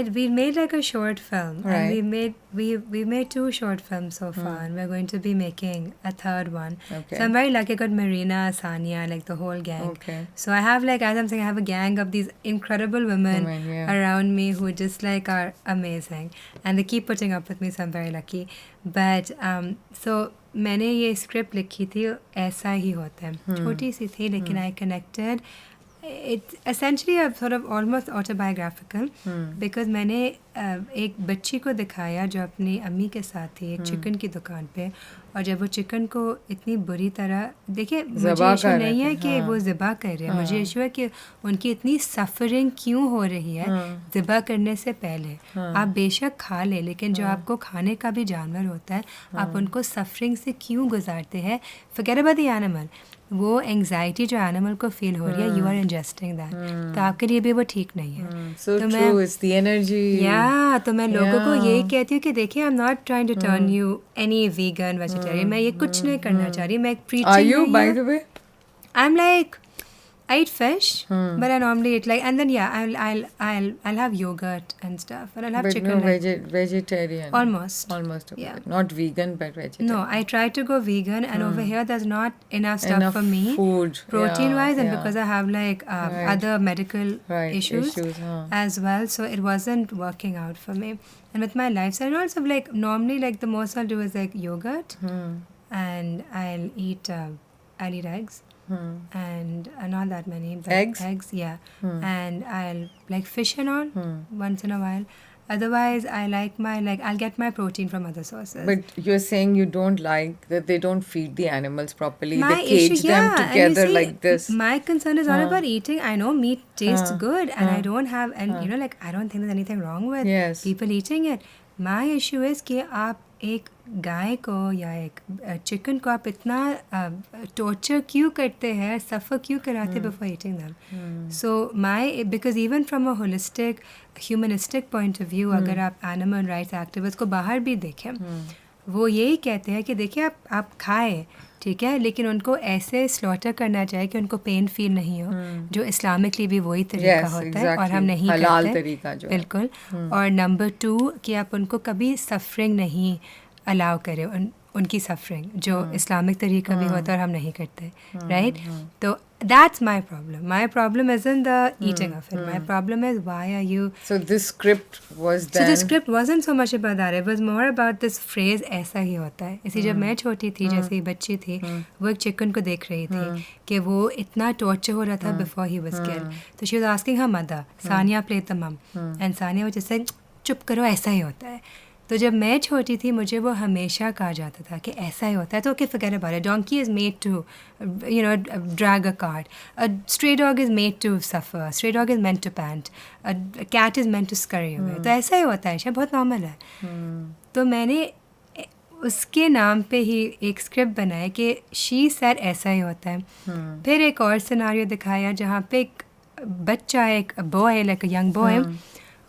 we made like a short film, Right. and we made 2 short films so far, and we're going to be making a third one. Okay. So I'm very lucky. I got Marina, Sania, like the whole gang. Okay. So I have like, as I'm saying, I have a gang of these incredible women yeah. around me who just like are amazing, and they keep putting up with me. So I'm very lucky. But so मैंने ये script लिखी थी, ऐसा ही होता है, छोटी सी थी, लेकिन I connected. It's essentially a sort of almost autobiographical, because मैंने एक बच्ची को दिखाया जो अपनी अम्मी के साथ थी एक चिकन की दुकान पे, और जब वो चिकन को इतनी बुरी तरह, देखिए मुझे इशू नहीं है कि वो ज़िबा कर रहे हैं, मुझे इशू है कि उनकी इतनी सफरिंग क्यों हो रही है ज़िबा करने से पहले. आप बेशक खा ले, लेकिन जो आपको खाने का भी जानवर होता है, आप उनको सफरिंग से क्यों गुजारते हैं. फॉरगेट अबाउट द एनिमल, वो एंग्जाइटी जो एनिमल को फील हो रही है, यू आर इंजेस्टिंग दैट, तो आपके लिए भी वो ठीक नहीं है. So तो true, it's the energy. तो मैं लोगों को यही कहती हूँ कि देखिए, I am not trying to turn you any vegan vegetarian, मैं ये कुछ नहीं करना चाह रही, मैं एक preaching. Are you, by the way? I'm like, I eat fish, but I normally eat like, and then I'll have yogurt and stuff, and I'll have But chicken. no, vegetarian. Almost. Almost. Yeah. Not vegan, but vegetarian. No, I try to go vegan, and over here there's not enough stuff Enough for me, food. protein-wise, and yeah. because I have like other medical issues as well, so it wasn't working out for me. And with my lifestyle, also like normally like the most I'll do is like yogurt, and I'll eat eggs. And not that many, but eggs, yeah. And I'll like fish and all once in a while. Otherwise, I like I'll get my protein from other sources. But you're saying you don't like that they don't feed the animals properly. My they cage issue, them and you together see, like this. My concern is not about eating. I know meat tastes good, and I don't have, and you know, like I don't think there's anything wrong with people eating it. My issue is कि आप एक गाय को या एक chicken को आप इतना torture क्यों करते हैं, सफ़र क्यों कराते before eating them. So because even from a holistic humanistic point of view, अगर आप एनिमल राइट्स एक्टिविस्ट को बाहर भी देखें, वो यही कहते हैं कि देखिए आप खाए, ठीक है, लेकिन उनको ऐसे स्लॉटर करना चाहिए कि उनको पेन फील नहीं हो, जो इस्लामिकली भी वही तरीका होता है, और हम नहीं हलाल करते तरीका जो बिल्कुल. और नंबर 2 कि आप उनको कभी सफरिंग नहीं अलाउ करें, उनकी सफरिंग जो इस्लामिक तरीका भी होता है और हम नहीं करते, राइट. तो that's my problem. My problem isn't the eating of it. My problem is why are you... So this script was then... So the script wasn't so much about that. It was more about this phrase, ऐसा ही होता है. इसी जब मैं छोटी थी, जैसे ही बच्ची थी, वो एक चिकन को देख रही थी कि वो इतना टॉर्चर हो रहा था before he was killed. So she was asking her mother, Sania played the mom, and Sania was just like, चुप करो, ऐसा ही होता है. तो जब मैं छोटी थी, मुझे वो हमेशा कहा जाता था कि ऐसा ही होता है. तो okay, forget about it. Donkey is made to you know drag a cart. A stray dog is made to suffer. Stray dog is meant to pant. A cat is meant to scurry away. तो ऐसा ही होता है, शायद बहुत normal है. तो मैंने उसके नाम पे ही एक स्क्रिप्ट बनाया कि शी सेड ऐसा ही होता है. फिर एक और सिनारियो दिखाया जहाँ पे एक बच्चा, एक boy, like a young boy,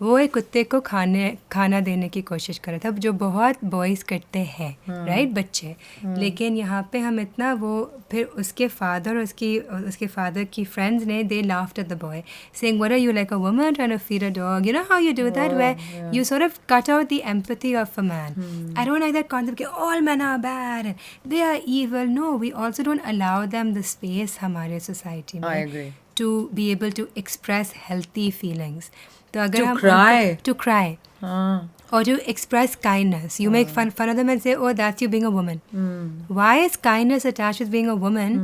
वो एक कुत्ते को खाना देने की कोशिश कर रहा था, जो बहुत बॉयज़ करते हैं, राइट, बच्चे. लेकिन यहाँ पे हम इतना वो, फिर उसके फादर और उसके फादर की फ्रेंड्स ने, they laughed at the boy saying what are you, like a woman trying to feed a dog, you know how you do that, where you sort of cut out the empathy of a man. I don't like that concept कि all man are bad, they are evil. No, we also don't allow them the space हमारे society में to be able to express healthy feelings. तो अगर हम to cry or to express kindness, you make fun of them and say, oh, that's you being a woman. Why is kindness attached with being a woman,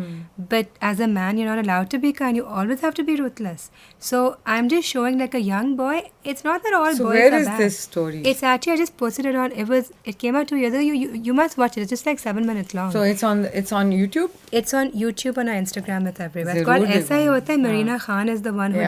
but as a man you're not allowed to be kind? You always have to be ruthless. So I'm just showing like a young boy. It's not that all boys are bad. So where is this story? It's actually, I just posted it on, it came out 2 years ago. You must watch it. It's just like 7 minutes long. So it's on YouTube? It's on YouTube, on our Instagram, it's everywhere. It's called ऐसा ही होता है. Marina Khan is the one who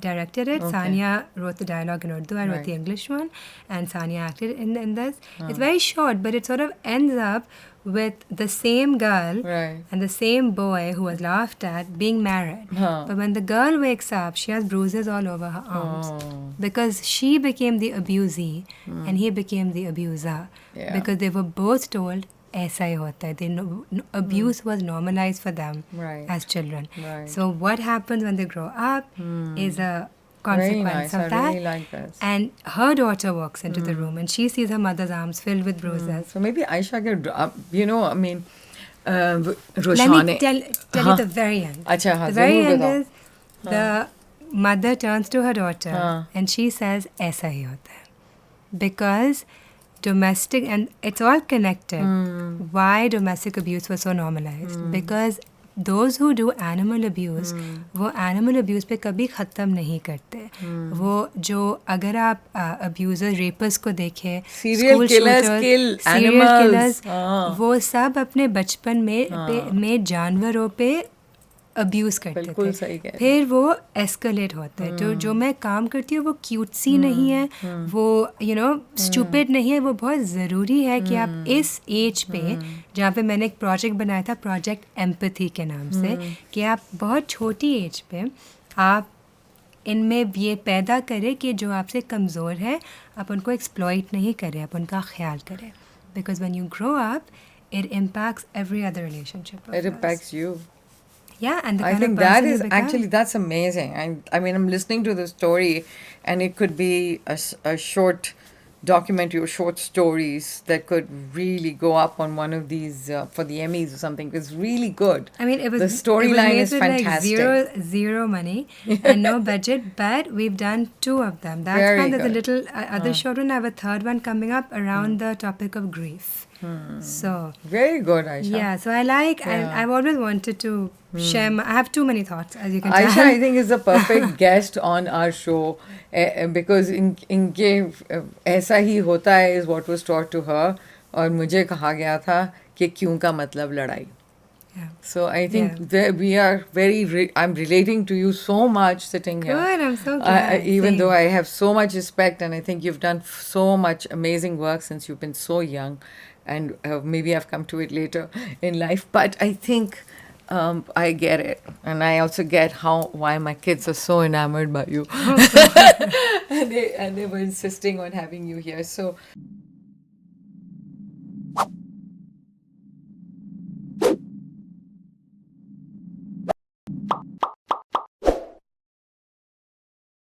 directed it. Sania wrote the dialogue in Urdu. I wrote the English one, and Sania acted in this. It's very short, but it sort of ends up with the same girl and the same boy who was laughed at being married. But when the girl wakes up, she has bruises all over her arms because she became the abusee and he became the abuser, because they were both told ऐसा ही होता है. Abuse was normalized for them as children. So what happens when they grow up is a consequence nice. of I that. really like this. And her daughter walks into the room and she sees her mother's arms filled with roses. So maybe Aisha could, I mean, Let Roshane. me tell you the very end. अच्छा, हाँ, The very ज़रूर end बताओ. is the mother turns to her daughter हाँ. and she says, "ऐसा ही होता है." Because domestic, and it's all connected. Why domestic abuse was so normalized? Because those who do animal abuse, वो animal abuse पे कभी ख़त्म नहीं करते. वो जो अगर आप abuser rapist को देखें, Serial school killers shooters, kill serial animals. killers, हाँ. वो सब अपने बचपन में जानवरों पे अब्यूज़ करते बिल्कुल थे. सही कह रही फिर वो एस्केलेट होता है. तो जो मैं काम करती हूँ वो क्यूटसी नहीं है, वो स्टूपिड नहीं है. वो बहुत ज़रूरी है कि आप इस एज पे, जहाँ पे मैंने एक प्रोजेक्ट बनाया था, प्रोजेक्ट एम्पैथी के नाम से, कि आप बहुत छोटी एज पे आप इनमें ये पैदा करें कि जो आपसे कमज़ोर है आप उनको एक्सप्लॉइट नहीं करें, आप उनका ख्याल करें. Because when you grow up it impacts every other relationship. It impacts you. Yeah, and the I kind think of that person is you become. actually, that's amazing. I mean, I'm listening to the story, and it could be a short documentary or short stories that could really go up on one of these for the Emmys or something. It's really good. I mean, The storyline is made with fantastic. like zero money and no budget, but we've done 2 of them. That's Very fun. There's a good. little other short one. I have a third one coming up around the topic of grief. So Very good, Aisha. yeah, so I like. Yeah. I've always wanted to share. I have too many thoughts, as you can tell. Aisha, I think, is the perfect guest on our show because इनके ऐसा ही होता है is what was taught to her, और मुझे कहा गया था कि क्यों का मतलब लड़ाई. Yeah. So I think we are very. I'm relating to you so much sitting here. Good. I'm so glad. Even Same. though I have so much respect, and I think you've done so much amazing work since you've been so young, and maybe I've come to it later in life. But I think I get it, and I also get why my kids are so enamored by you, and they were insisting on having you here. So.